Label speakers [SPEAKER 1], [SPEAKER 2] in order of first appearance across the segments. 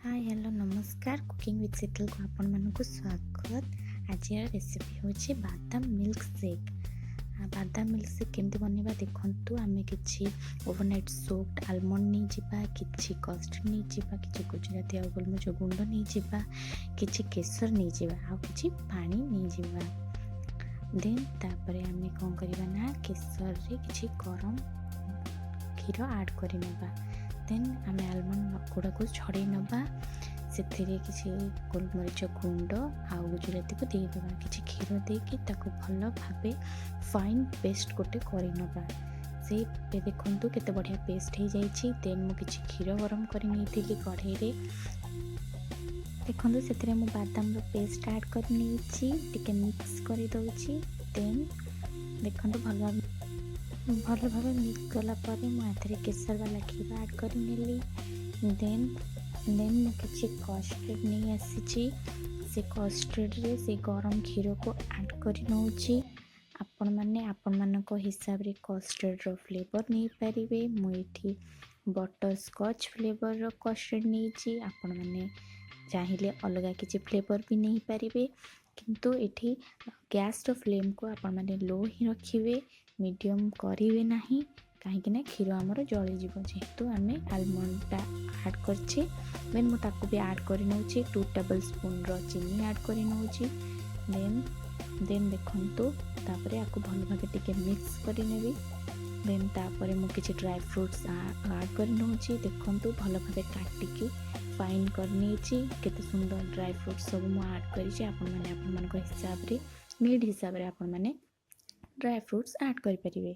[SPEAKER 1] Hi hello नमस्कार cooking with शीतल को आपण मानक स्वागत। आज रेसिपी होची बादाम मिल्क शेक। बादाम मिल्क शेक केमती बनवा देखंतु। आमे किछि ओवरनाइट सोक्ड आलमंड नहीं जिबा, किछि कस्टर्ड नहीं जिबा, किछि गुजराती और गोलमरिच गुंड नहीं जिबा, किछि केसर नहीं जिबा, आ किछि पानी नहीं जिबा। देन तापरे आमे कोन करबा ना केसर रे किछि गरम क्षीर ऐड करि नेबा। देन आम आलमंड गुड़ा को छड़े नवा, से किसी गोलमरीच गुंड आ गुजराती को देदेबा, किसी क्षीर देकी भल भाव फाइन पेस्ट गोटे करनवा। से देखु केते बढ़िया पेस्ट हो जाइए। देन मुझे क्षीर गरम कर कढ़ई देखो से बादाम पेस्ट ऐड कर मिक्स कर दौची। देन देखो भल भाव मिक्स कलापर मुझे केसर वाला क्षीर ऐड कर नेली। देन मुझे कस्टर्ड नहीं आसी, से कस्टर्ड रे से गरम क्षीर को ऐड कर नौची। आपण मान हिसाब रे कस्टर्ड रो फ्लेवर नहीं पारे। मुझे बटर स्कॉच फ्लेवर रो कस्टर्ड नहीं, आपण मैंने चाहिए अलग किसी फ्लेवर भी नहीं पारे। किंतु एठी गैस रो फ्लेम को आपण मैंने लो ही रखिए, मीडियम करेंगे ना, कहीं क्षीर आमर जलीज जेहेतु आम आलमंडटा ऐड करछे। देन मुझे भी ऐड कर नौची 2 टेबल स्पून चीनी ऐड कर नौची। देन देखंतु तापरे आपको भल भाव टिके मिक्स कर नेबी। देन तापरे मु किछि ड्राई फ्रूट्स ऐड कर नौची। देखंतु भल भाव काटिकी फाइन कर नेची, केते सुंदर ड्राई फ्रूट्स सब मु ऐड करिछि। आपण माने हिसाब रे नीड हिसाब रे आपण माने ड्राई फ्रूट्स ऐड करि परिबे।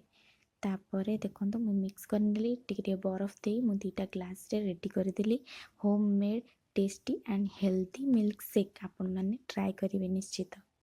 [SPEAKER 1] तापरे देखंतु मु मिक्स कर नेली, टिके बरफ दे मु 2टा ग्लास रे रेडी कर देली homemade tasty and healthy milkshake. आपण माने ट्राई करिवे निश्चित।